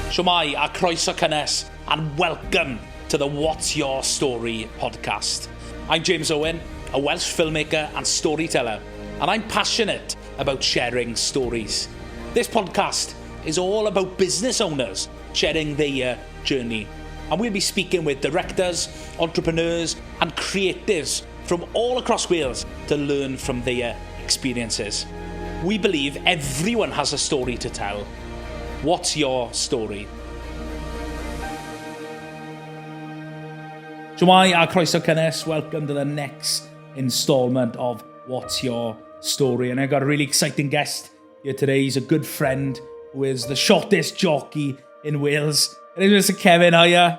Shwmai a croeso cynnes, and welcome to the What's Your Story podcast. I'm James Owen, a Welsh filmmaker and storyteller, and I'm passionate about sharing stories. This podcast is all about business owners sharing their journey, and we'll be speaking with directors, entrepreneurs and creatives from all across Wales to learn from their experiences. We believe everyone has a story to tell. What's your story? Shwmai a croeso cynnes, welcome to the next instalment of What's Your Story. And I've got a really exciting guest here today. He's a good friend who is the shortest jockey in Wales. And it's Mr. Kevin, are you?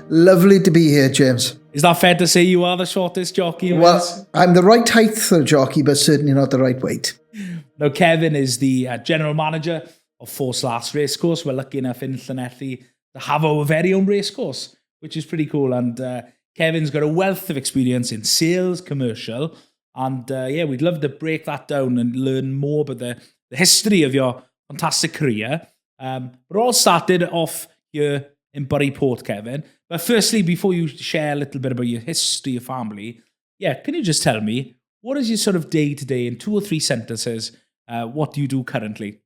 Lovely to be here, James. Is that fair to say you are the shortest jockey in Wales? Well, I'm the right height for a jockey, but certainly not the right weight. Now, Kevin is the general manager of Ffos Las Racecourse. We're lucky enough in Llanelli to have our very own racecourse, which is pretty cool. And Kevin's got a wealth of experience in sales, commercial, and we'd love to break that down and learn more about the history of your fantastic career. But it all started off here in Bury Port, Kevin. But firstly, before you share a little bit about your history, your family, can you just tell me, what is your sort of day-to-day in 2 or 3 sentences? What do you do currently?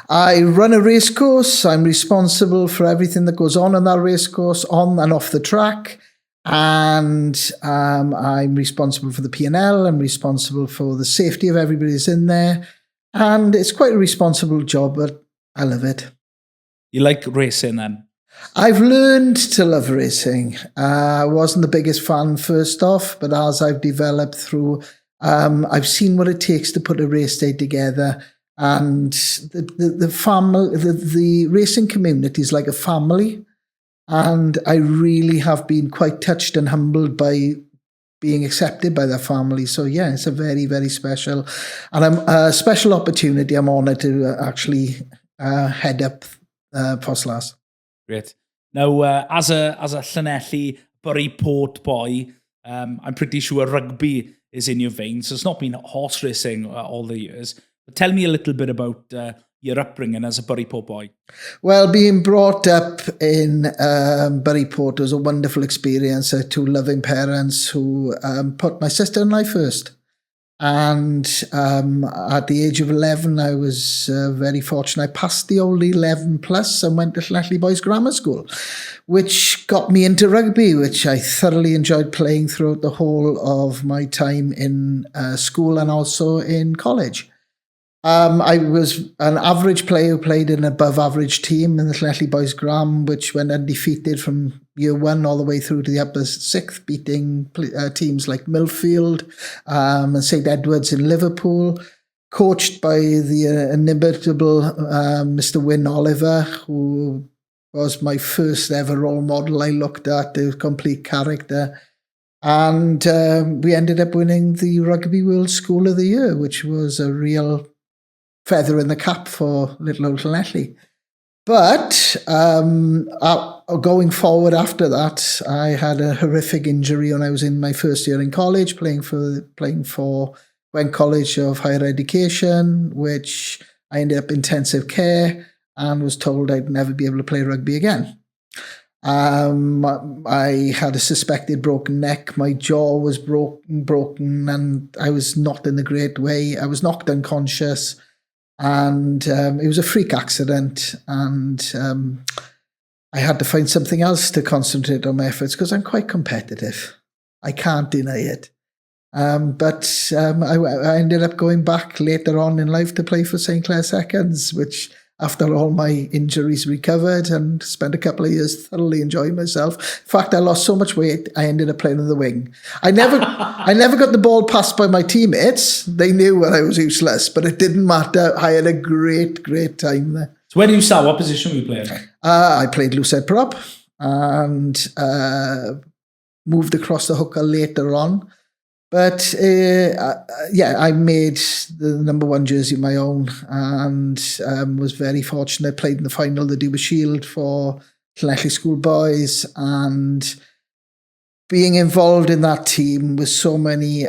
I run a racecourse. I'm responsible for everything that goes on in that racecourse, on and off the track. And I'm responsible for the P&L. I'm responsible for the safety of everybody who's in there. And it's quite a responsible job, but I love it. You like racing then? I've learned to love racing. I wasn't the biggest fan first off, but as I've developed through, I've seen what it takes to put a race day together. And the racing community is like a family. And I really have been quite touched and humbled by being accepted by their family. So yeah, it's a very, very special, and a special opportunity. I'm honoured to actually head up Ffos Las. Great. Now, as a Llanelli, Bury Port boy, I'm pretty sure rugby is in your veins. So it's not been horse racing all the years. But tell me a little bit about your upbringing as a Bury Port boy. Well, being brought up in Bury Port was a wonderful experience. I had 2 loving parents who put my sister and I first. And at the age of 11, I was very fortunate. I passed the old 11 plus and went to Llanelli Boys Grammar School, which got me into rugby, which I thoroughly enjoyed playing throughout the whole of my time in school and also in college. I was an average player who played in an above-average team in the Llanelli Boys Gram, which went undefeated from year 1 all the way through to the upper 6th, beating teams like Millfield and St Edwards in Liverpool, coached by the inimitable Mr. Wyn Oliver, who was my first ever role model I looked at, a complete character. And we ended up winning the Rugby World School of the Year, which was a real feather in the cap for little old Llanelli. But going forward after that, I had a horrific injury when I was in my first year in college, playing for Went College of Higher Education, which I ended up intensive care and was told I'd never be able to play rugby again. I had a suspected broken neck. My jaw was broken, and I was not in a great way. I was knocked unconscious. And it was a freak accident, and I had to find something else to concentrate on my efforts because I'm quite competitive. I can't deny it. But I ended up going back later on in life to play for St Clair Seconds, which after all my injuries recovered, and spent a couple of years thoroughly enjoying myself. In fact, I lost so much weight, I ended up playing on the wing. I never got the ball passed by my teammates. They knew I was useless, but it didn't matter. I had a great, great time there. So where do you start? What position were you playing? I played loose-head prop and moved across the hooker later on. But I made the number 1 jersey my own, and was very fortunate. I played in the final of the Duba Shield for Llanelli Schoolboys, and being involved in that team with so many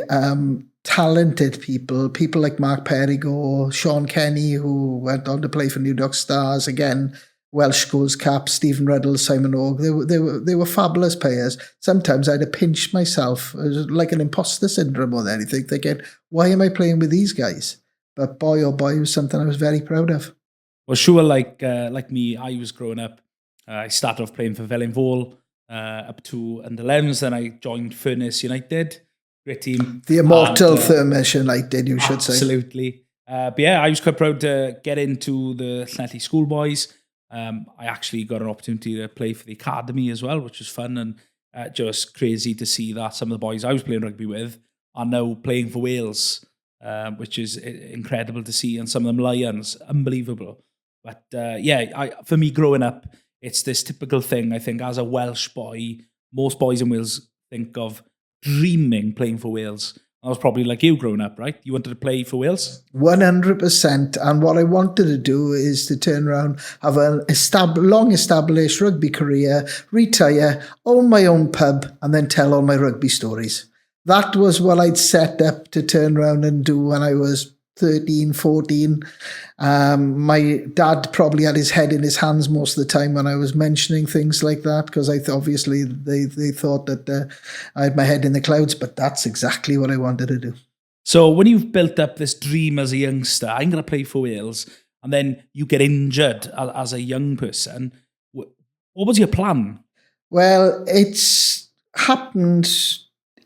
talented people like Mark Perigo, Sean Kenny, who went on to play for New York Stars, again, Welsh Schools cap, Stephen Ruddle, Simon Ogg. They were fabulous players. Sometimes I'd have pinched myself. It was like an imposter syndrome or anything, thinking, why am I playing with these guys? But boy, oh boy, it was something I was very proud of. Well, sure, like me, I was growing up. I started off playing for Felinfol up to under 11s. Then I joined Furness United, great team. The immortal Furness United, you should say. Absolutely. But yeah, I was quite proud to get into the Llanelli schoolboys. I actually got an opportunity to play for the academy as well, which was fun and just crazy to see that some of the boys I was playing rugby with are now playing for Wales, which is incredible to see. And some of them Lions, unbelievable. But for me growing up, it's this typical thing, I think, as a Welsh boy, most boys in Wales think of dreaming playing for Wales. I was probably like you growing up, right? You wanted to play for Wales? 100%. And what I wanted to do is to turn around, have a long-established rugby career, retire, own my own pub, and then tell all my rugby stories. That was what I'd set up to turn around and do when I was 13, 14. My dad probably had his head in his hands most of the time when I was mentioning things like that, because obviously they thought that I had my head in the clouds, but that's exactly what I wanted to do. So when you've built up this dream as a youngster, I'm going to play for Wales, and then you get injured as a young person, what was your plan? Well, it's happened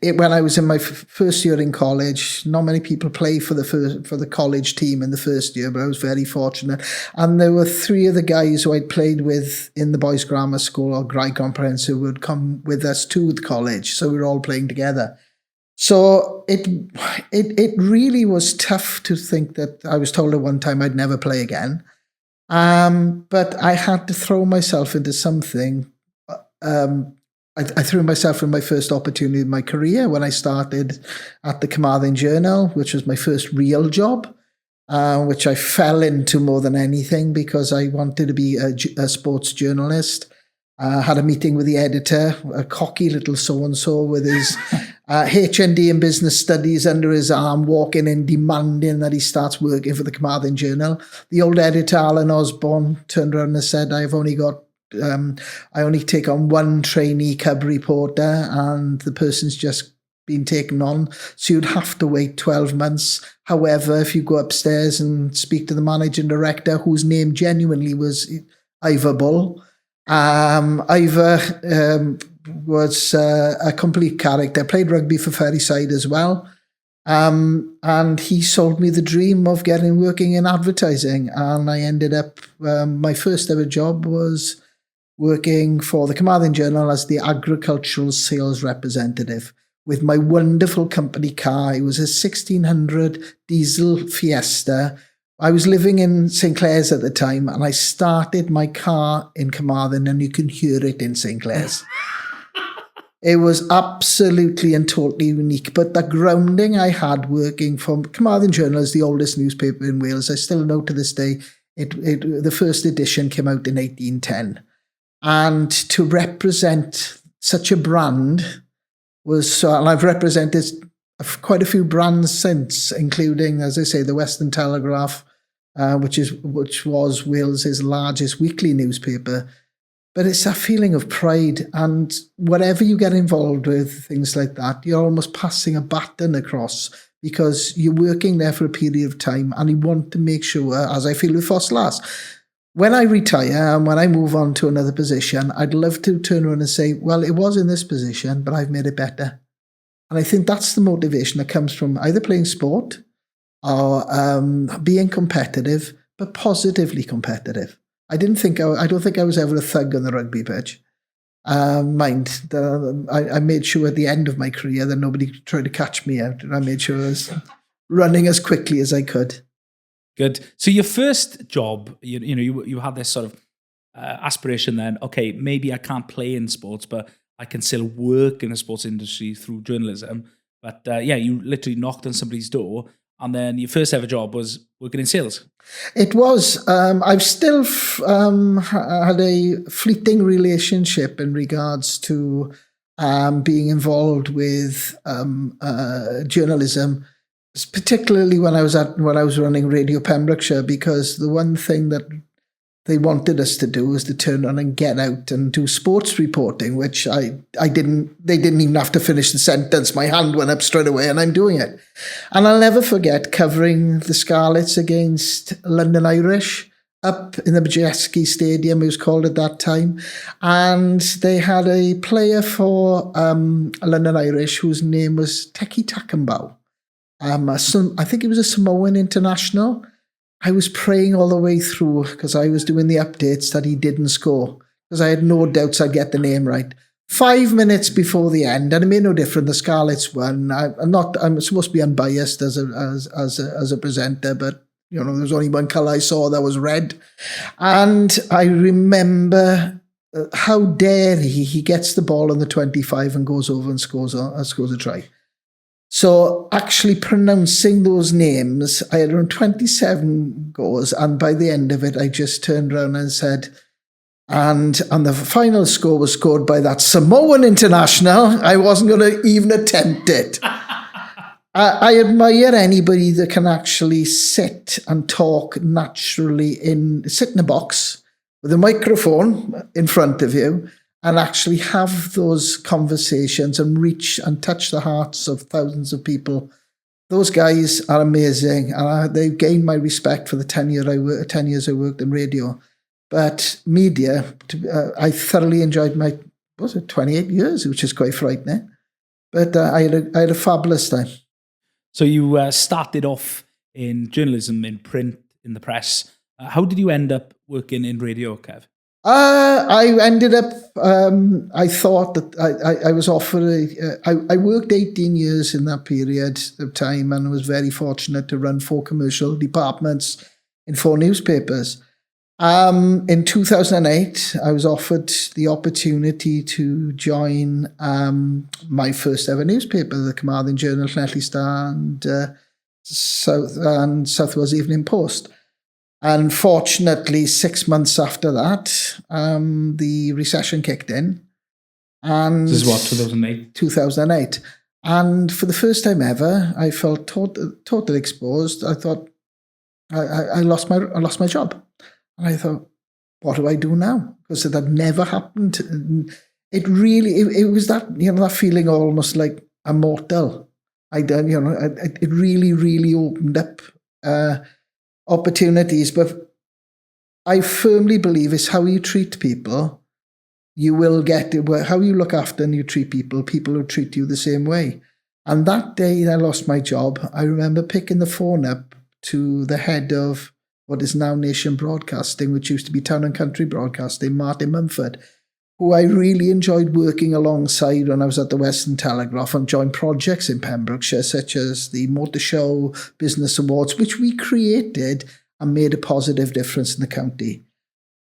when I was in my first year in college. Not many people play for the college team in the first year, but I was very fortunate. And there were 3 of the guys who I'd played with in the boys' grammar school or Graig Comprehensive who would come with us to the college. So we were all playing together. So it really was tough to think that I was told at one time I'd never play again. But I had to throw myself into something. I threw myself in my first opportunity in my career when I started at the Carmarthen Journal, which was my first real job, which I fell into more than anything because I wanted to be a sports journalist. Had a meeting with the editor, a cocky little so-and-so with his HND in business studies under his arm, walking in demanding that he starts working for the Carmarthen Journal. The old editor, Alan Osborne, turned around and said, I only take on one trainee cub reporter and the person's just been taken on. So you'd have to wait 12 months. However, if you go upstairs and speak to the managing director, whose name genuinely was Ivor Bull, Ivor was a complete character, played rugby for Ferryside as well. And he sold me the dream of working in advertising. And I ended up, my first ever job was working for the Carmarthen Journal as the agricultural sales representative with my wonderful company car. It was a 1600 diesel Fiesta. I was living in St. Clair's at the time, and I started my car in Carmarthen, and you can hear it in St. Clair's. It was absolutely and totally unique. But the grounding I had working for Carmarthen Journal is the oldest newspaper in Wales. I still know to this day, the first edition came out in 1810. And to represent such a brand was, and I've represented quite a few brands since, including, as I say, the Western Telegraph, which was Wales's largest weekly newspaper. But it's that feeling of pride, and whatever you get involved with, things like that, you're almost passing a baton across because you're working there for a period of time, and you want to make sure, as I feel with Ffos Las, when I retire and when I move on to another position, I'd love to turn around and say, well, it was in this position, but I've made it better. And I think that's the motivation that comes from either playing sport or being competitive, but positively competitive. I don't think I was ever a thug on the rugby pitch. I made sure at the end of my career that nobody tried to catch me out, and I made sure I was running as quickly as I could. Good. So your first job, you had this sort of aspiration then, okay, maybe I can't play in sports, but I can still work in the sports industry through journalism. But you literally knocked on somebody's door, and then your first ever job was working in sales. It was. I've still had a fleeting relationship in regards to being involved with journalism, particularly when I was running Radio Pembrokeshire, because the one thing that they wanted us to do was to turn around and get out and do sports reporting, which they didn't even have to finish the sentence. My hand went up straight away and I'm doing it. And I'll never forget covering the Scarlets against London Irish up in the Majeski Stadium, it was called at that time. And they had a player for London Irish whose name was Teki Takambau. I think he was a Samoan international. I was praying all the way through because I was doing the updates that he didn't score because I had no doubts I'd get the name right. 5 minutes before the end, and it made no difference. The Scarlets won. I'm supposed to be unbiased as a presenter, but there was only one colour I saw that was red. And I remember how dare he gets the ball on the 25 and goes over and scores a try. So actually pronouncing those names, I had around 27 goals, and by the end of it, I just turned around and said, and the final score was scored by that Samoan international. I wasn't going to even attempt it. I admire anybody that can actually sit and talk naturally sit in a box with a microphone in front of you and actually have those conversations and reach and touch the hearts of thousands of people. Those guys are amazing, and they've gained my respect for the 10 years I worked in radio. But media, I thoroughly enjoyed my 28 years, which is quite frightening. But I had a fabulous time. So you started off in journalism, in print, in the press. How did you end up working in radio, Kev? I ended up, I thought that I was offered, I worked 18 years in that period of time and was very fortunate to run 4 commercial departments in 4 newspapers. In 2008, I was offered the opportunity to join my first ever newspaper, the Carmarthen Journal, Llanelli Star and South Wales Evening Post. Unfortunately, 6 months after that, the recession kicked in. And this is what, 2008? 2008. And for the first time ever, I felt totally exposed. I thought I lost my job. And I thought, what do I do now? Because that never happened. And it was that, that feeling almost like a mortal. It really, really opened up opportunities, but I firmly believe it's how you treat people. You will get it. How you look after and you treat people will treat you the same way. And that day I lost my job, I remember picking the phone up to the head of what is now Nation Broadcasting, which used to be Town and Country Broadcasting, Martin Mumford, who I really enjoyed working alongside when I was at the Western Telegraph and joined projects in Pembrokeshire, such as the Motor Show, Business Awards, which we created and made a positive difference in the county.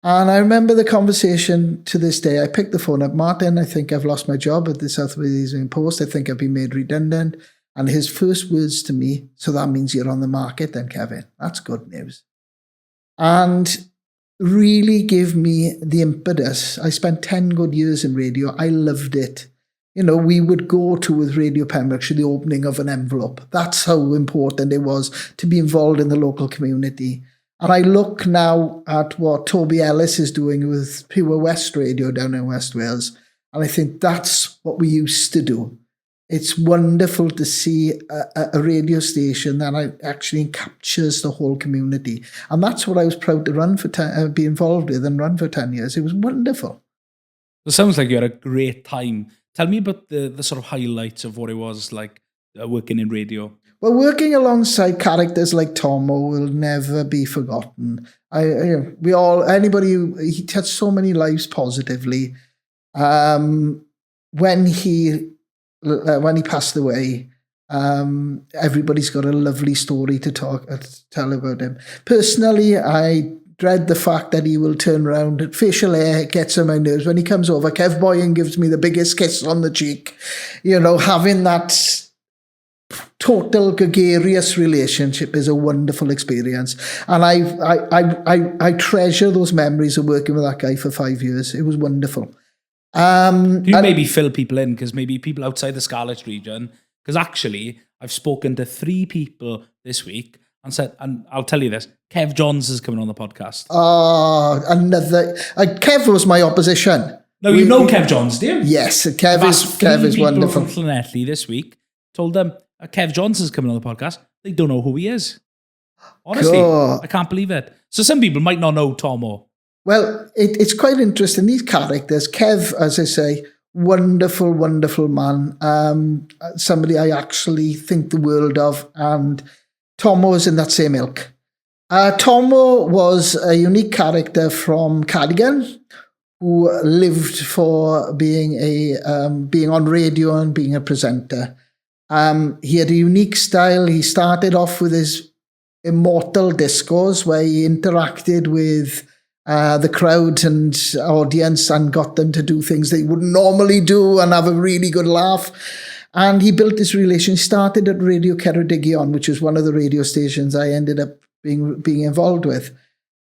And I remember the conversation to this day. I picked the phone up, Martin, I think I've lost my job at the South Wales Evening Post. I think I've been made redundant. And his first words to me, so that means you're on the market then, Kevin. That's good news. And really give me the impetus. I spent 10 good years in radio. I loved it. We would go to, with Radio Pembrokeshire, the opening of an envelope. That's how important it was to be involved in the local community. And I look now at what Toby Ellis is doing with Pure West Radio down in West Wales. And I think that's what we used to do. It's wonderful to see a radio station that actually captures the whole community. And that's what I was proud to be involved with and run for 10 years. It was wonderful. It sounds like you had a great time. Tell me about the sort of highlights of what it was like working in radio. Well, working alongside characters like Tomo will never be forgotten. He touched so many lives positively. When he passed away, everybody's got a lovely story to tell about him. Personally, I dread the fact that he will turn around. Facial hair gets on my nerves. When he comes over, Kev Boyan gives me the biggest kiss on the cheek. Having that total gregarious relationship is a wonderful experience. And I treasure those memories of working with that guy for 5 years. It was wonderful. Do you maybe fill people in? Because maybe people outside the Scarlet region, because actually I've spoken to 3 people this week and said, and I'll tell you this, Kev Johns is coming on the podcast. Another... Kev was my opposition. No, you know Kev Johns, do you? Yes, Kev is wonderful. From Llanelli this week told them Kev Johns is coming on the podcast. They don't know who he is. Honestly, cool. I can't believe it. So some people might not know Tomo. Well, it's quite interesting. These characters, Kev, as I say, wonderful, wonderful man. Somebody I actually think the world of. And Tomo is in that same ilk. Tomo was a unique character from Cardigan, who lived for being on radio and being a presenter. He had a unique style. He started off with his immortal discourse, where he interacted with the crowd and audience and got them to do things they wouldn't normally do and have a really good laugh. And he built this relation. He started at Radio Ceredigion, which was one of the radio stations I ended up being involved with.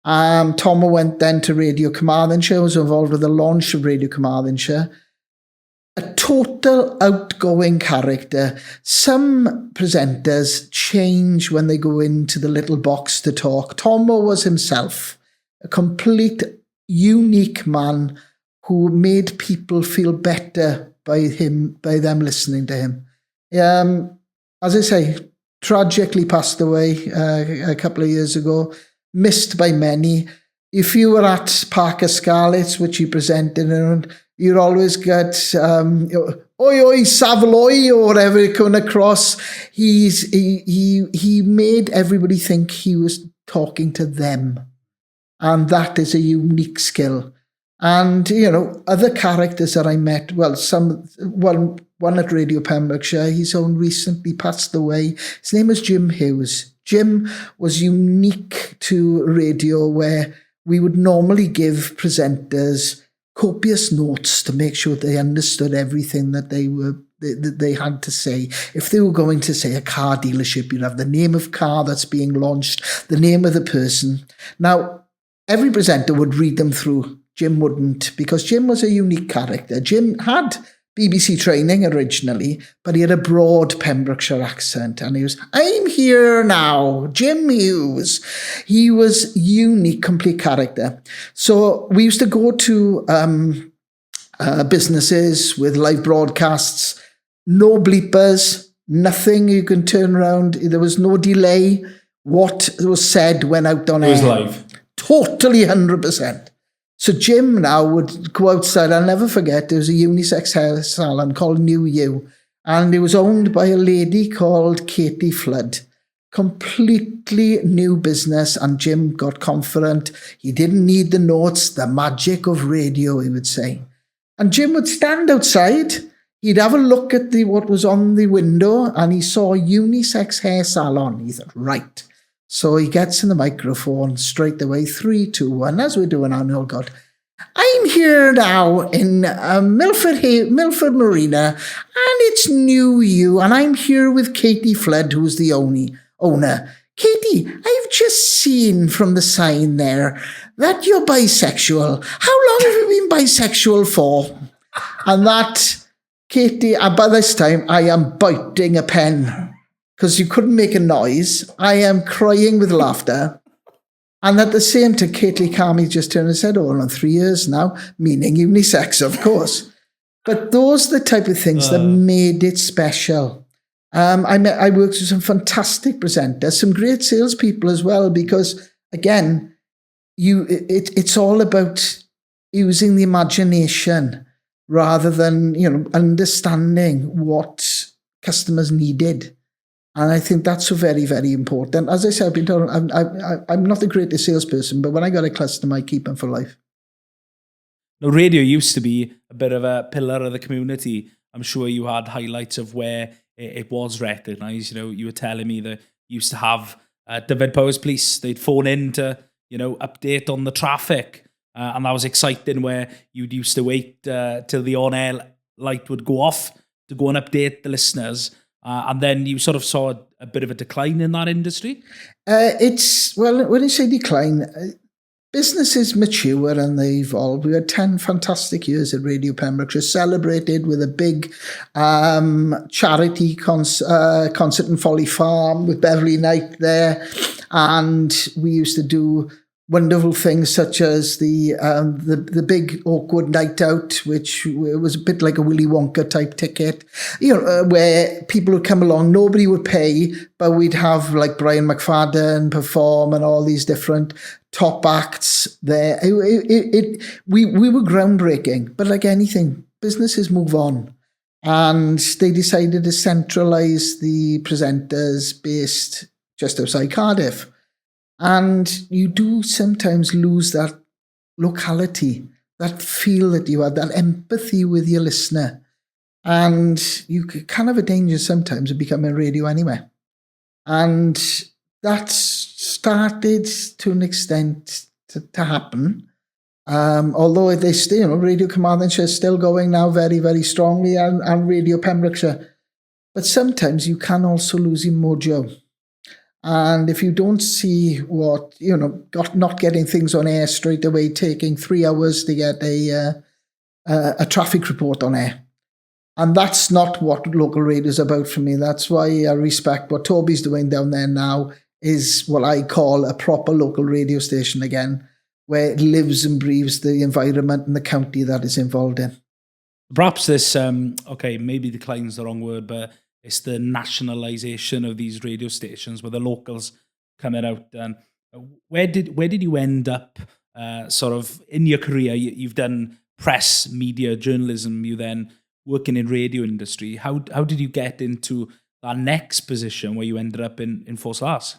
Tomo went then to Radio Carmarthenshire, was involved with the launch of Radio Carmarthenshire. A total outgoing character. Some presenters change when they go into the little box to talk. Tomo was himself, a complete, unique man who made people feel better by them listening to him. As I say, tragically passed away a couple of years ago, missed by many. If you were at Parker Scarlet's, which he presented in, you'd always get oi oi Savoy or whatever it come across. He made everybody think he was talking to them, and that is a unique skill. And other characters that I met, well, one at Radio Pembrokeshire, he's own recently passed away. His name was Jim Hughes. Jim was unique to radio, where we would normally give presenters copious notes to make sure they understood everything that they had to say. If they were going to say a car dealership, you'd have the name of car that's being launched, the name of the person. Now, every presenter would read them through. Jim wouldn't, because Jim was a unique character. Jim had BBC training originally, but he had a broad Pembrokeshire accent, and he was, I'm here now, Jim Hughes. He was unique, complete character. So we used to go to businesses with live broadcasts, no bleepers, nothing you can turn around. There was no delay. What was said went out on air. It was live. Totally 100%. So Jim now would go outside. I'll never forget, there was a unisex hair salon called New You, and it was owned by a lady called Katie Flood. Completely new business, and Jim got confident. He didn't need the notes, the magic of radio, he would say. And Jim would stand outside. He'd have a look at what was on the window, and he saw a unisex hair salon. He thought, right. So he gets in the microphone straight away, 3, 2, 1, as we're doing on, oh God. I'm here now in Milford Marina, and it's New You, and I'm here with Katie Flood, who's the owner. Katie, I've just seen from the sign there that you're bisexual. How long have you been bisexual for? And that, Katie, by this time, I am biting a pen, because you couldn't make a noise. I am crying with laughter. And at the same time, Katie Carmy just turned and said, on 3 years now, meaning unisex, of course. But those are the type of things that made it special. I worked with some fantastic presenters, some great salespeople as well, because, again, it's all about using the imagination rather than, understanding what customers needed. And I think that's so very, very important. As I said, I've been told, I'm not the greatest salesperson, but when I got a customer, I keep them for life. Now, radio used to be a bit of a pillar of the community. I'm sure you had highlights of where it was recognised. You were telling me that you used to have Dyfed Powers Police. They'd phone in to, update on the traffic. And that was exciting, where you'd used to wait till the on-air light would go off to go and update the listeners. And then you sort of saw a bit of a decline in that industry? When you say decline, businesses mature and they evolve. We had 10 fantastic years at Radio Pembrokeshire, celebrated with a big charity concert in Folly Farm with Beverly Knight there. And we used to do wonderful things such as the big awkward night out, which was a bit like a Willy Wonka type ticket, where people would come along, nobody would pay, but we'd have like Brian McFadden perform and all these different top acts there. We were groundbreaking, but like anything, businesses move on. And they decided to centralise the presenters based just outside Cardiff. And you do sometimes lose that locality, that feel that you have, that empathy with your listener. And you can have a danger sometimes of becoming radio anywhere. And that started to an extent to happen. Although they still, Radio Carmarthenshire is still going now very, very strongly, and Radio Pembrokeshire. But sometimes you can also lose your mojo. And if you don't see what, not getting things on air straight away, taking 3 hours to get a traffic report on air. And that's not what local radio is about for me. That's why I respect what Toby's doing down there now, is what I call a proper local radio station again, where it lives and breathes the environment and the county that it's involved in. Perhaps this, maybe decline's the wrong word, but it's the nationalisation of these radio stations where the locals coming out. And where did you end up sort of in your career? You've done press, media, journalism, you then working in radio industry. How did you get into that next position where you ended up in Ffos Las?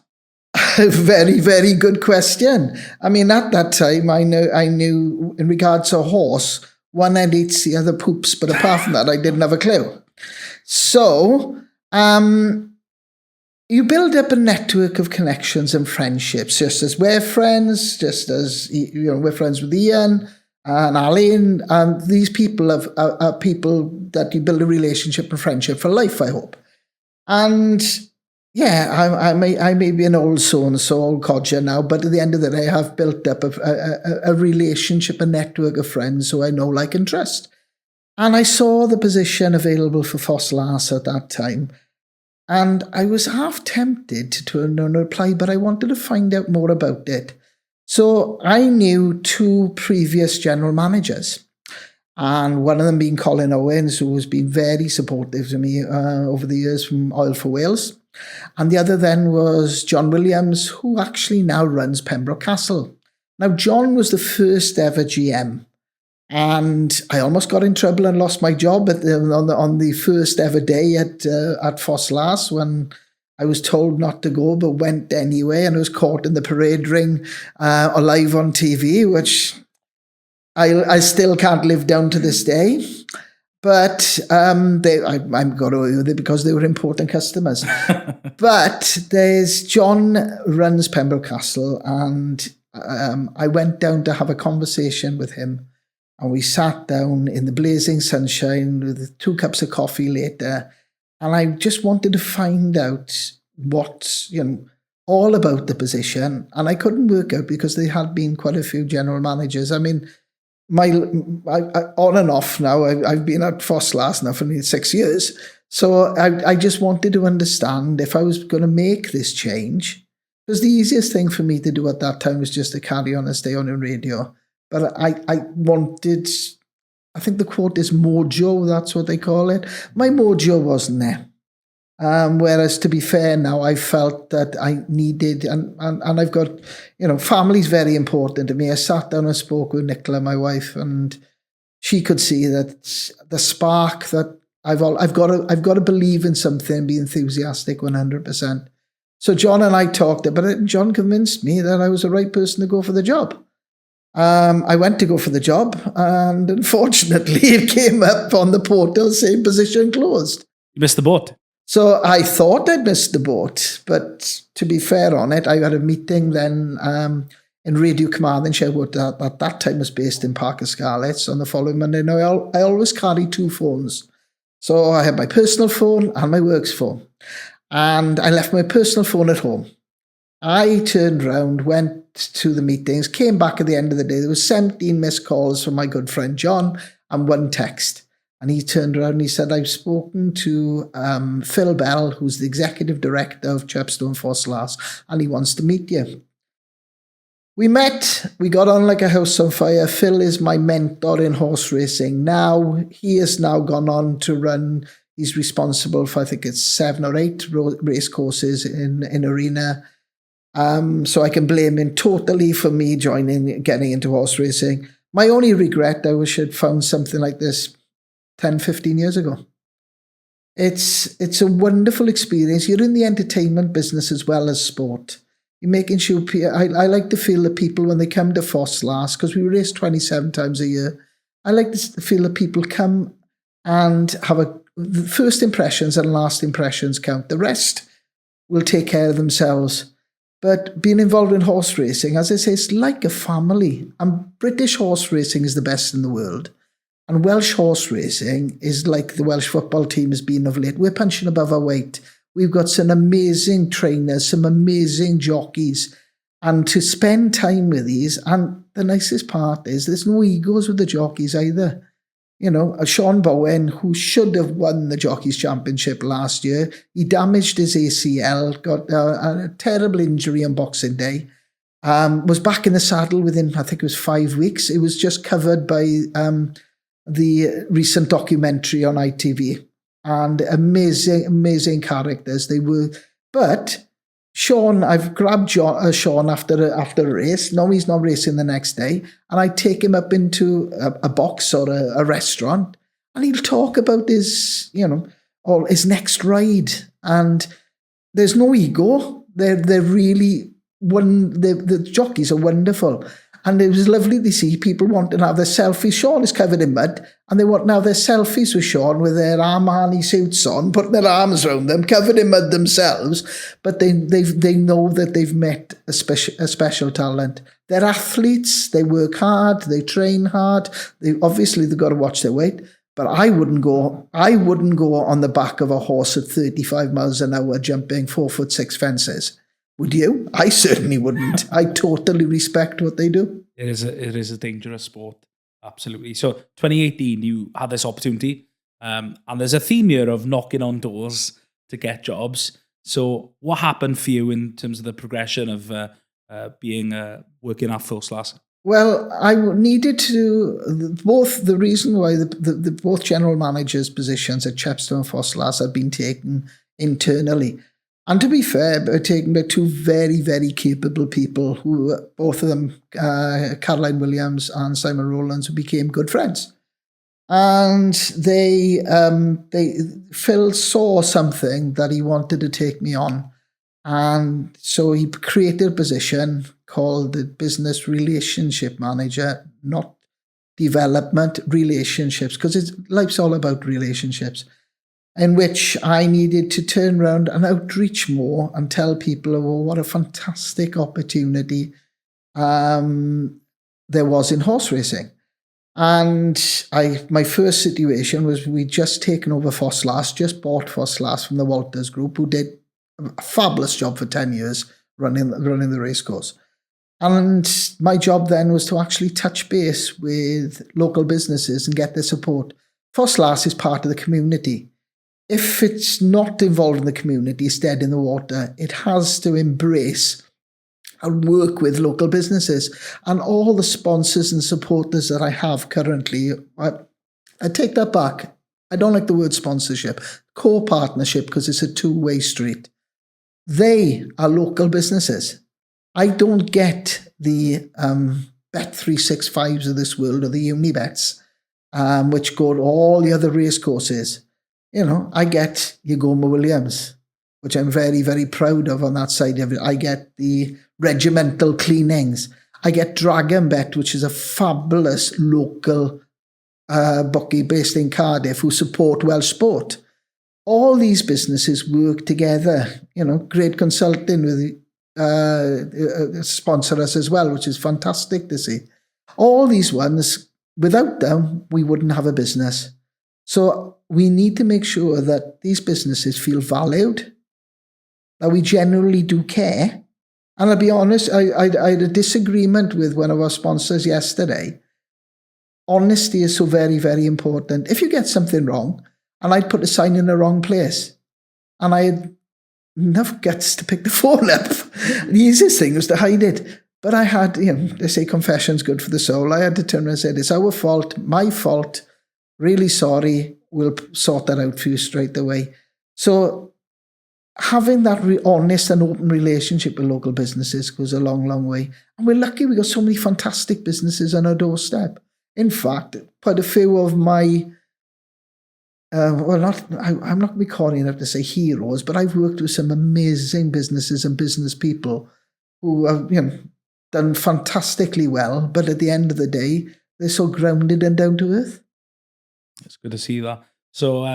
Very, very good question. I mean, at that time, I knew in regards to a horse, one head eats the other poops, but apart from that, I didn't have a clue. So, you build up a network of connections and friendships, just as we're friends, just as we're friends with Ian and Aline, and these people are people that you build a relationship and friendship for life, I hope. And yeah, I may be an old so-and-so, old codger now, but at the end of the day, I've built up a relationship, a network of friends who I know, like, and trust. And I saw the position available for Ffos Las at that time. And I was half tempted to apply, but I wanted to find out more about it. So I knew 2 previous general managers. And one of them being Colin Owens, who has been very supportive to me over the years from Oil for Wales. And the other then was John Williams, who actually now runs Pembroke Castle. Now, John was the first ever GM. And I almost got in trouble and lost my job on the first ever day at Ffos Las, when I was told not to go, but went anyway, and I was caught in the parade ring live on TV, which I still can't live down to this day. But I got away with it because they were important customers. But John runs Pembroke Castle, and I went down to have a conversation with him. And we sat down in the blazing sunshine with 2 cups of coffee later. And I just wanted to find out what, all about the position. And I couldn't work out because there had been quite a few general managers. I mean, I on and off now, I've been at Ffos Las now for nearly 6 years. So I just wanted to understand if I was going to make this change. Because the easiest thing for me to do at that time was just to carry on and stay on in radio. But I wanted, I think the quote is mojo, that's what they call it. My mojo wasn't there. Whereas, to be fair now, I felt that I needed, and I've got, family's very important to me. I sat down and spoke with Nicola, my wife, and she could see that the spark that I've got to believe in something and be enthusiastic 100%. So John and I talked about it, and John convinced me that I was the right person to go for the job. I went to go for the job, and unfortunately it came up on the portal saying position closed. You missed the boat. So I thought I'd missed the boat, but to be fair on it, I had a meeting then in Radio Carmarthenshire, which at that time was based in Park of Scarlets, on the following Monday. Now, I always carry 2 phones. So I had my personal phone and my works phone. And I left my personal phone at home. I turned round, went to the meetings, came back at the end of the day. There was 17 missed calls from my good friend John and one text. And he turned around and he said, I've spoken to Phil Bell, who's the executive director of Chepstow and Ffos Las, and he wants to meet you. We met, we got on like a house on fire. Phil is my mentor in horse racing now. He has now gone on to run, he's responsible for, I think it's 7 or 8 race courses in arena. So I can blame him totally for me getting into horse racing. My only regret, I wish I'd found something like this 10, 15 years ago. It's a wonderful experience. You're in the entertainment business as well as sport. You're making sure, I like to feel that people, when they come to Ffos Las, because we race 27 times a year, I like to feel that people come and have the first impressions and last impressions count. The rest will take care of themselves. But being involved in horse racing, as I say, it's like a family. And British horse racing is the best in the world. And Welsh horse racing is like the Welsh football team has been of late. We're punching above our weight. We've got some amazing trainers, some amazing jockeys. And to spend time with these, and the nicest part is there's no egos with the jockeys either. You know, Sean Bowen, who should have won the Jockeys' Championship last year, he damaged his ACL, got a terrible injury on Boxing Day, was back in the saddle within, I think it was 5 weeks. It was just covered by the recent documentary on ITV. And amazing characters they were. But Sean, I've grabbed Sean after a race. No, he's not racing the next day. And I take him up into a box or a restaurant, and he'll talk about his, or his next ride. And there's no ego. They're really the jockeys are wonderful. And it was lovely to see people wanting to have their selfies. Sean is covered in mud, and they want to have their selfies with Sean with their Armani suits on, putting their arms around them, covered in mud themselves. But they know that they've met a special talent. They're athletes. They work hard. They train hard. They've got to watch their weight. But I wouldn't go on the back of a horse at 35 miles an hour jumping 4'6" fences. Would you? I certainly wouldn't. I totally respect what they do. It is a dangerous sport. Absolutely. So 2018, you had this opportunity, and there's a theme here of knocking on doors to get jobs. So what happened for you in terms of the progression of working at Ffos Las? Well, I needed to, the reason why the both general managers' positions at Chepstow and Ffos Las had been taken internally. And to be fair, taken by 2 very, very capable people who, both of them, Caroline Williams and Simon Rowlands, who became good friends. And Phil saw something that he wanted to take me on. And so he created a position called the Business Relationship Manager, not development, relationships, because life's all about relationships, in which I needed to turn around and outreach more and tell people, oh, what a fantastic opportunity there was in horse racing. And my first situation was we'd just taken over Ffos Las, just bought Ffos Las from the Walters Group, who did a fabulous job for 10 years running the racecourse. And my job then was to actually touch base with local businesses and get their support. Ffos Las is part of the community. If it's not involved in the community, it's dead in the water. It has to embrace and work with local businesses. And all the sponsors and supporters that I have currently, I take that back. I don't like the word sponsorship. Co-partnership, because it's a two-way street. They are local businesses. I don't get the Bet365s of this world or the Unibets, which go to all the other race courses. I get Yagoma Williams, which I'm very, very proud of on that side of it. I get the regimental cleanings. I get Dragon Bet, which is a fabulous local bookie based in Cardiff who support Welsh sport. All these businesses work together. Great Consulting with sponsor us as well, which is fantastic to see. All these ones, without them, we wouldn't have a business. So we need to make sure that these businesses feel valued, that we generally do care, And I'll be honest, I had a disagreement with one of our sponsors yesterday. Honesty is so very, very important. If you get something wrong, and I'd put a sign in the wrong place, and I had enough guts to pick the phone up, the easiest thing was to hide it. But I had, they say confession's good for the soul. I had to turn around and say, it's our fault, my fault, really sorry, we'll sort that out for you straight away. So having that honest and open relationship with local businesses goes a long, long way. And we're lucky we got so many fantastic businesses on our doorstep. In fact, quite a few of my, I'm not going to be calling enough to say heroes, but I've worked with some amazing businesses and business people who have, done fantastically well, but at the end of the day, they're so grounded and down to earth. It's good to see that. So,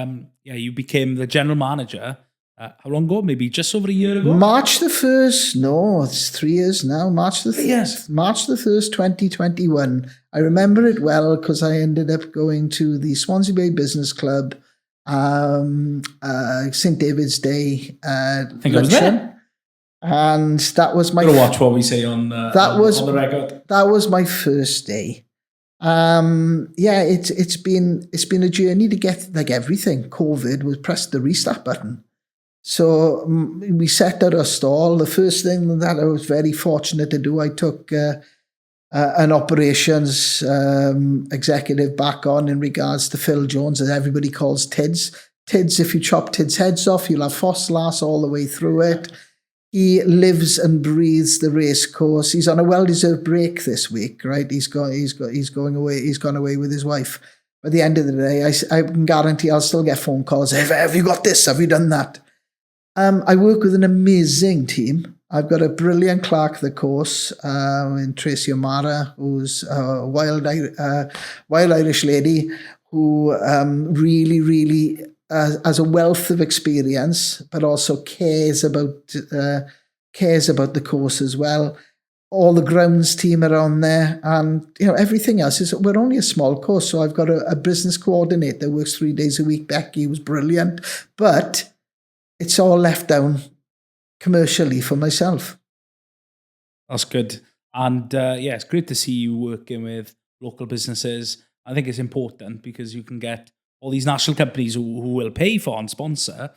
you became the general manager. How long ago? Maybe just over a year ago? March the 1st. No, it's 3 years now. March the 1st, 2021. I remember it well because I ended up going to the Swansea Bay Business Club, St. David's Day I think I was there. And that was my... watch what we say on the record. That was my first day. It's been a journey to get, like everything. COVID was pressed the restart button. So we set out a stall. The first thing that I was very fortunate to do, I took an operations executive back on in regards to Phil Jones, as everybody calls Tids. Tids, if you chop Tids' heads off, you'll have Ffos Las all the way through it. He lives and breathes the race course. He's on a well-deserved break this week, right? He's gone away. He's gone away with his wife. At the end of the day, I can guarantee I'll still get phone calls. Have you got this? Have you done that? I work with an amazing team. I've got a brilliant clerk of the course in Tracy O'Mara, who's a wild Irish lady who really, really has a wealth of experience, but also cares about the course as well. All the grounds team are on there, and everything else is. We're only a small course, so I've got a business coordinator who works 3 days a week. Becky was brilliant, but it's all left down commercially for myself. That's good. And it's great to see you working with local businesses. I think it's important because you can get all these national companies who will pay for and sponsor.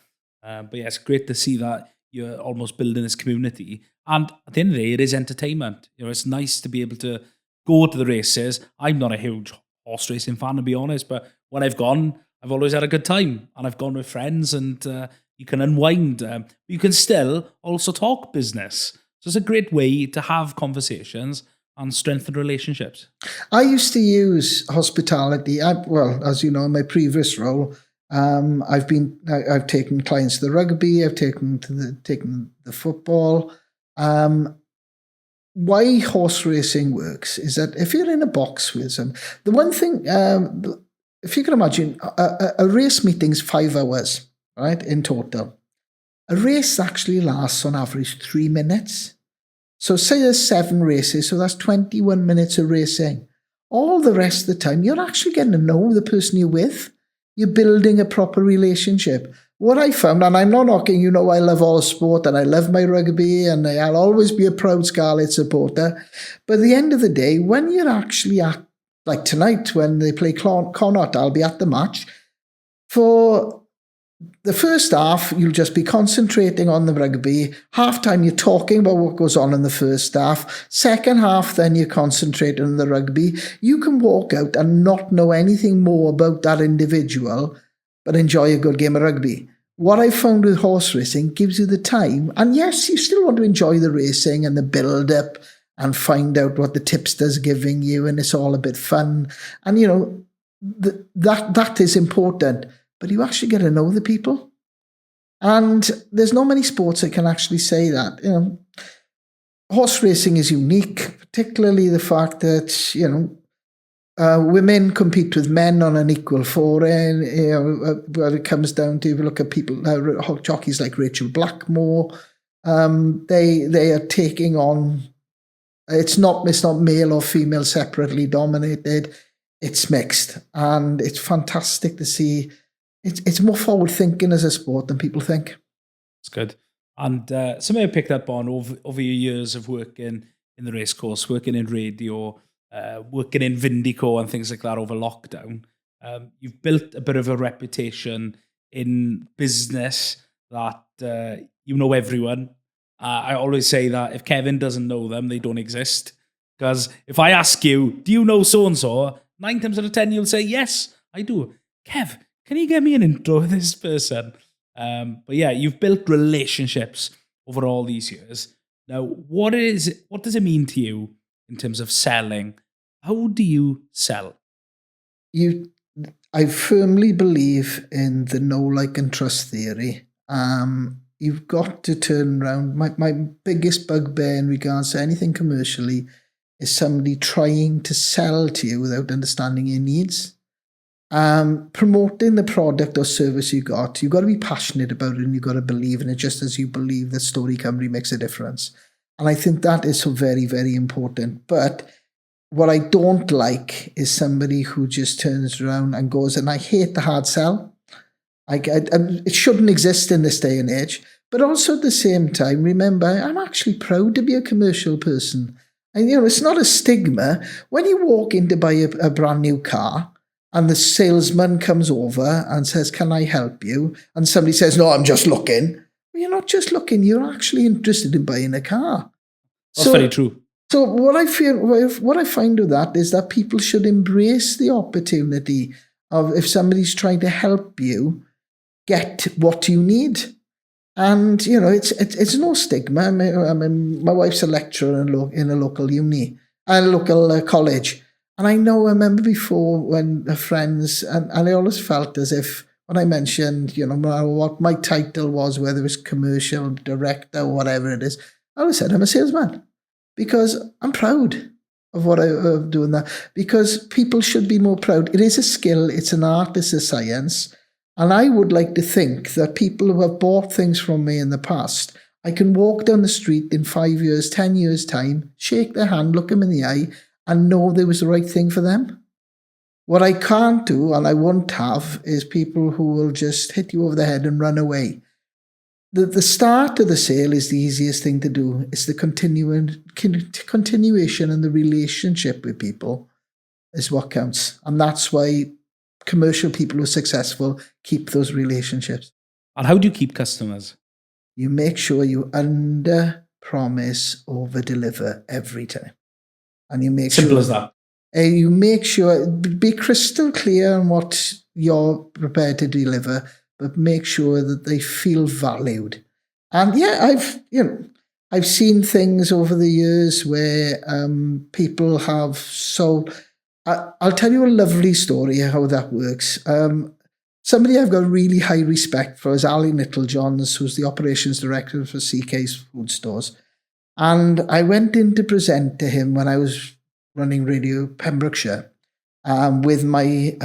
It's great to see that you're almost building this community. And at the end of the day, it is entertainment. It's nice to be able to go to the races. I'm not a huge horse racing fan, to be honest, but when I've gone, I've always had a good time. And I've gone with friends and you can unwind. You can still also talk business. So it's a great way to have conversations and strengthen relationships. I used to use hospitality. As you know, in my previous role, I've taken clients to the rugby. I've taken the football. Why horse racing works is that if you're in a box with them, the one thing, if you can imagine, a race meeting's 5 hours, right, in total. A race actually lasts on average 3 minutes. So say there's 7 races, so that's 21 minutes of racing. All the rest of the time, you're actually getting to know the person you're with. You're building a proper relationship. What I found, and I'm not knocking, I love all sport and I love my rugby and I'll always be a proud Scarlet supporter. But at the end of the day, when you're actually at, like tonight when they play Connacht, I'll be at the match. For the first half, you'll just be concentrating on the rugby. Half time, you're talking about what goes on in the first half. Second half, then you're concentrating on the rugby. You can walk out and not know anything more about that individual, but enjoy a good game of rugby. What I found with horse racing gives you the time. And yes, you still want to enjoy the racing and the build-up and find out what the tipster's giving you, and it's all a bit fun. And, that is important. But you actually get to know the people. And there's not many sports that can actually say that. Horse racing is unique, particularly the fact that, women compete with men on an equal forum. Where it comes down to, if you look at people, jockeys like Rachel Blackmore, they are taking on, it's not male or female separately dominated, it's mixed. And it's fantastic to see. It's more forward thinking as a sport than people think. It's good. And something I picked up on over your years of working in the racecourse, working in radio, working in Vindico and things like that over lockdown, you've built a bit of a reputation in business that you know everyone. I always say that if Kevin doesn't know them, they don't exist. Because if I ask you, do you know so-and-so? 9 times out of 10, you'll say, yes, I do. Kev, can you get me an intro of this person? But yeah, you've built relationships over all these years. Now, what does it mean to you in terms of selling? How do you sell? I firmly believe in the know, like, and trust theory. You've got to turn around. My biggest bugbear in regards to anything commercially is somebody trying to sell to you without understanding your needs. Promoting the product or service you've got to be passionate about it, and you've got to believe in it, just as you believe that Stori Cymru makes a difference. And I think that is so very, very important. But what I don't like is somebody who just turns around and goes, and I hate the hard sell. It shouldn't exist in this day and age. But also at the same time, remember, I'm actually proud to be a commercial person. And, it's not a stigma. When you walk in to buy a brand new car and the salesman comes over and says, can I help you? And somebody says, no, I'm just looking. Well, you're not just looking. You're actually interested in buying a car. That's very true. So what I find with that is that people should embrace the opportunity of, if somebody's trying to help you, get what you need. And, it's no stigma. I mean, my wife's a lecturer in a local uni, a local college. And I remember before when her friends, and I always felt as if when I mentioned, no matter what my title was, whether it was commercial director or whatever it is, I always said I'm a salesman, because I'm proud of what I'm doing that. Because people should be more proud. It is a skill, it's an art, it's a science. And I would like to think that people who have bought things from me in the past, I can walk down the street in 5 years, 10 years' time, shake their hand, look them in the eye, and know there was the right thing for them. What I can't do, and I won't have, is people who will just hit you over the head and run away. The start of the sale is the easiest thing to do. It's the continuation and the relationship with people is what counts. And that's why commercial people who are successful keep those relationships. And how do you keep customers? You make sure you under-promise, over-deliver every time. And you make Simple as that. You make sure, be crystal clear on what you're prepared to deliver, but make sure that they feel valued. And yeah, I've seen things over the years where people have sold. I'll tell you a lovely story of how that works. Somebody I've got really high respect for is Ali Littlejohns, who's the operations director for CK's Food Stores. And I went in to present to him when I was running Radio Pembrokeshire with my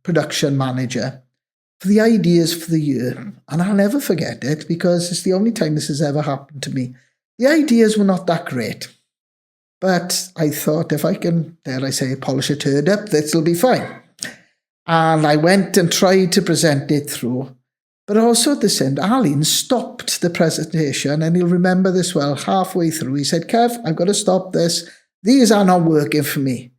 production manager for the ideas for the year. And I'll never forget it, because it's the only time this has ever happened to me. The ideas were not that great. But I thought, if I can, dare I say, polish a turd up, this'll be fine. And I went and tried to present it through. But also at this end, Alan stopped the presentation, and he'll remember this well, halfway through. He said, Kev, I've got to stop this. These are not working for me.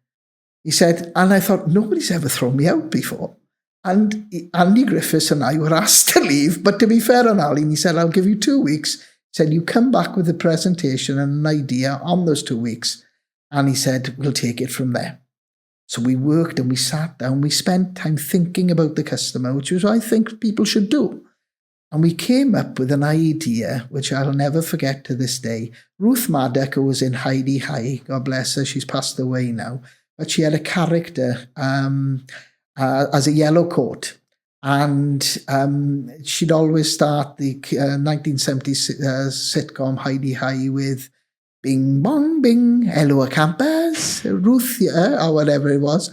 He said, and I thought, nobody's ever thrown me out before. And Andy Griffiths and I were asked to leave. But to be fair on Alan, he said, I'll give you 2 weeks. Said, you come back with a presentation and an idea on those 2 weeks. And he said, we'll take it from there. So we worked and we sat down. We spent time thinking about the customer, which is what I think people should do. And we came up with an idea, which I'll never forget to this day. Ruth Maddock, who was in Heidi High, God bless her, she's passed away now. But she had a character as a yellow coat. And she'd always start the 1970s sitcom Heidi High with bing, bong, bing, hello, campers, Ruth, or whatever it was.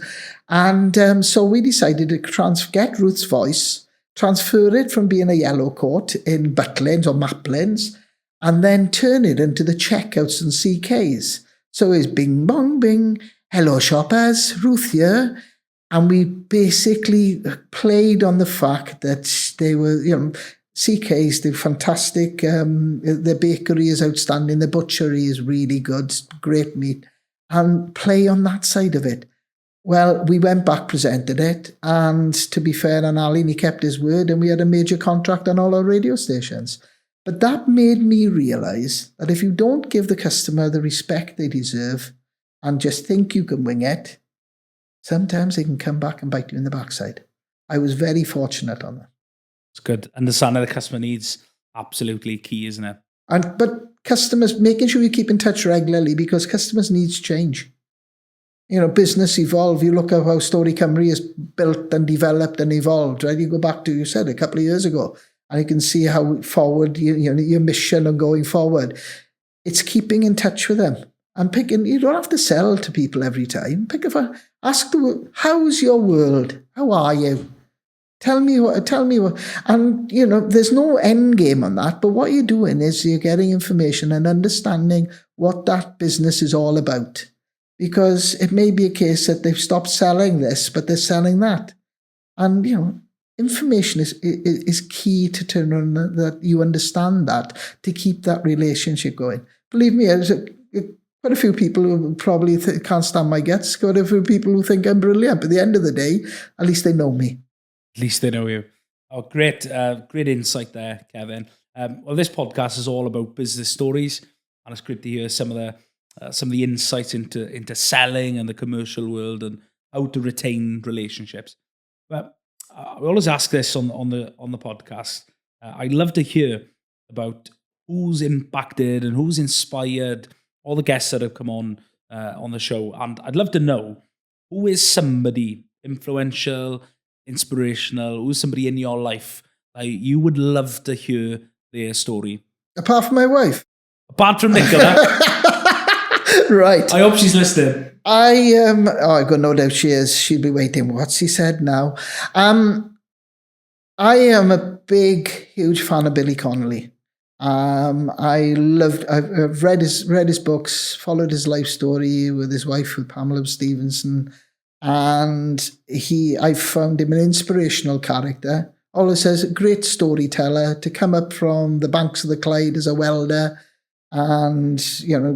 And so we decided to get Ruth's voice, transfer it from being a yellow coat in Butlins or Maplins, and then turn it into the checkouts and CKs. So it's bing, bong, bing, hello, shoppers, Ruth here. And we basically played on the fact that they were, CK's, they're fantastic. The bakery is outstanding. The butchery is really good. Great meat. And play on that side of it. Well, we went back, presented it, and to be fair on Alan, he kept his word, and we had a major contract on all our radio stations. But that made me realise that if you don't give the customer the respect they deserve and just think you can wing it, sometimes they can come back and bite you in the backside. I was very fortunate on that. It's good. Understanding the customer needs, absolutely key, isn't it? But customers, making sure you keep in touch regularly, because customers' needs change. You know, business evolve. You look at how Stori Cymru is built and developed and evolved, right? You go back to, you said, a couple of years ago, and you can see how forward, you know, your mission and going forward. It's keeping in touch with them and picking. You don't have to sell to people every time. Ask them, how's your world? How are you? Tell me what, and you know, there's no end game on that, but what you're doing is you're getting information and understanding what that business is all about. Because it may be a case that they've stopped selling this, but they're selling that. And, you know, information is key to turn on that you understand that, to keep that relationship going. Believe me, there's quite a few people who probably can't stand my guts, quite a few people who think I'm brilliant, but at the end of the day, at least they know me. At least they know you. Oh, great insight there, Kevin. Well, this podcast is all about business stories, and it's great to hear some of the insights into selling and the commercial world and how to retain relationships. But we always ask this on the podcast. I'd love to hear about who's impacted and who's inspired all the guests that have come on the show, and I'd love to know who is somebody influential, inspirational, who's somebody in your life that you would love to hear their story. Apart from my wife. Apart from Nicola. Right. I hope she's listening. I've got no doubt she is. She'll be waiting. What's he said now? I am a big, huge fan of Billy Connolly. I've read his books, followed his life story with his wife, with Pamela Stevenson, and I found him an inspirational character. Always says a great storyteller, to come up from the banks of the Clyde as a welder, and you know,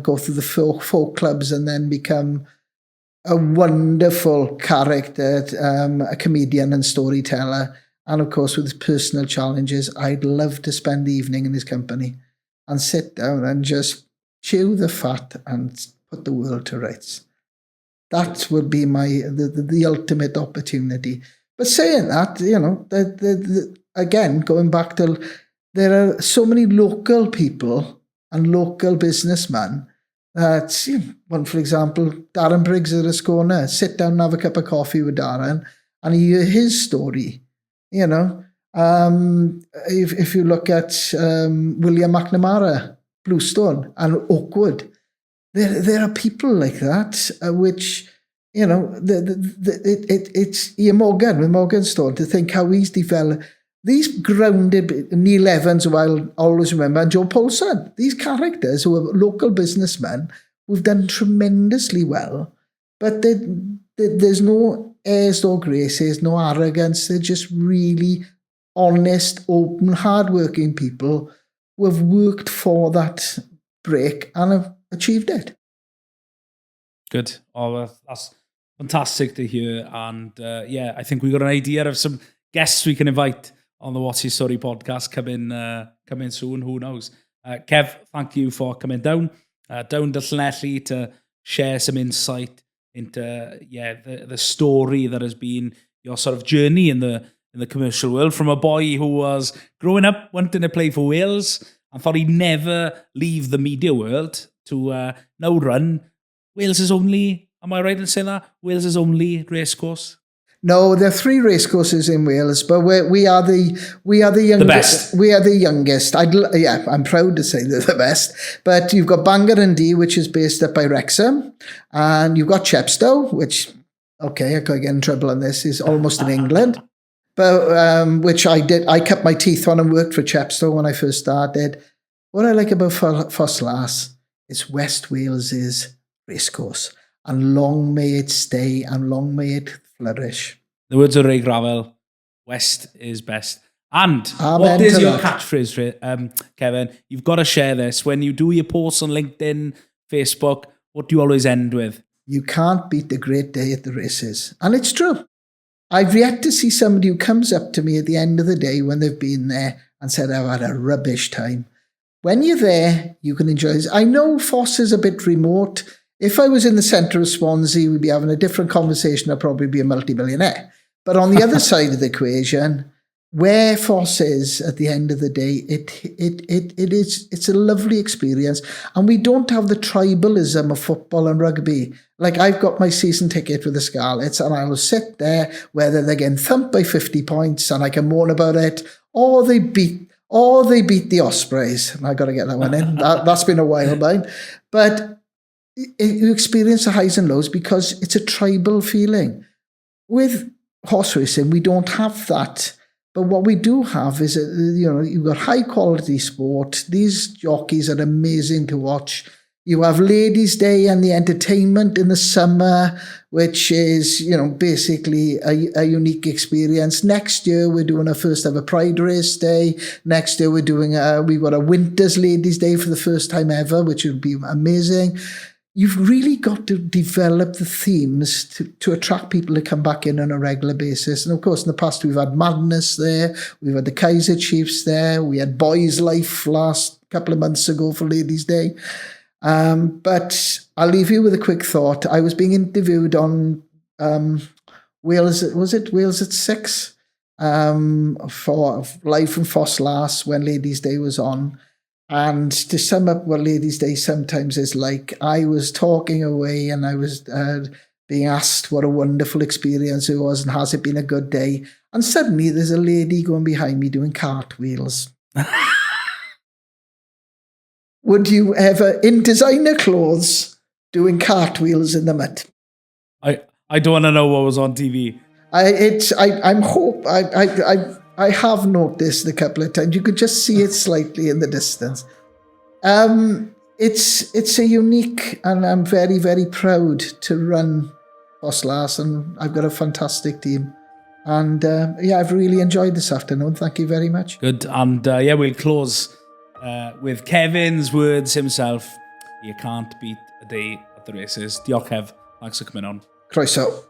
go through the folk clubs and then become a wonderful character, a comedian and storyteller. And of course, with his personal challenges, I'd love to spend the evening in his company and sit down and just chew the fat and put the world to rights. That would be the ultimate opportunity. But saying that, you know, again, going back to, there are so many local people and local businessmen that, you know, one, for example, Darren Briggs at Ascona, sit down and have a cup of coffee with Darren and hear his story. You know, if you look at William McNamara, Bluestone, and Oakwood, there are people like that, which, you know, it's Ian Morgan with Morganstone, to think how he's developed these grounded, Neil Evans, who I'll always remember, and Joe Paulson, these characters who are local businessmen who've done tremendously well, but there's no airs or graces, no arrogance. They're just really honest, open, hardworking people who have worked for that break and have achieved it. Good. Oh, that's fantastic to hear. And yeah, I think we've got an idea of some guests we can invite on the What's Your Story podcast coming soon. Who knows? Kev, thank you for coming down to Llanelli to share some insight into the story that has been your sort of journey in the commercial world, from a boy who was growing up wanting to play for Wales and thought he'd never leave the media world, to now run Wales' only, am I right in saying that? Wales' only racecourse? No, there are 3 racecourses in Wales, but we are the youngest. The best. We are the youngest. I'm proud to say they're the best. But you've got Bangor and Dee, which is based up by Wrexham, and you've got Chepstow, which, okay, I could get in trouble on this, is almost in England, but which I did. I cut my teeth on and worked for Chepstow when I first started. What I like about Ffos Las is West Wales's racecourse, and long may it stay and long may it flourish. The words of Ray Gravel, West is best. And Amen what is to your that. catchphrase, Kevin? You've got to share this. When you do your posts on LinkedIn, Facebook, what do you always end with? You can't beat a great day at the races. And it's true. I've yet to see somebody who comes up to me at the end of the day when they've been there and said, I've had a rubbish time. When you're there, you can enjoy this. I know Ffos is a bit remote. If I was in the centre of Swansea, we'd be having a different conversation. I'd probably be a multi-millionaire. But on the other side of the equation, where Ffos is at the end of the day, it's a lovely experience. And we don't have the tribalism of football and rugby. Like, I've got my season ticket with the Scarlets, and I will sit there, whether they're getting thumped by 50 points and I can moan about it, or they beat the Ospreys. And I got to get that one in. That's been a while mine. But you experience the highs and lows because it's a tribal feeling. With horse racing, we don't have that. But what we do have is, you've got high quality sport. These jockeys are amazing to watch. You have Ladies' Day and the entertainment in the summer, which is, basically a unique experience. Next year, we're doing our first ever Pride Race Day. Next year, we've got a Winter's Ladies' Day for the first time ever, which would be amazing. You've really got to develop the themes to attract people to come back in on a regular basis. And of course, in the past, we've had Madness there. We've had the Kaiser Chiefs there. We had Boys Life last couple of months ago for Ladies' Day. But I'll leave you with a quick thought. I was being interviewed on Wales at 6 for live from Ffos Las when Ladies' Day was on. And to sum up what Ladies' Day sometimes is like, I was talking away and I was being asked what a wonderful experience it was and has it been a good day. And suddenly there's a lady going behind me doing cartwheels. Would you ever, in designer clothes, doing cartwheels in the mud? I don't want to know what was on TV. I have noticed a couple of times. You could just see it slightly in the distance. It's a unique, and I'm very, very proud to run Ffos Las, and I've got a fantastic team. And I've really enjoyed this afternoon. Thank you very much. Good. And we'll close with Kevin's words himself. You can't beat a day at the races. Diolch, Kev. Thanks for coming on. Croeso.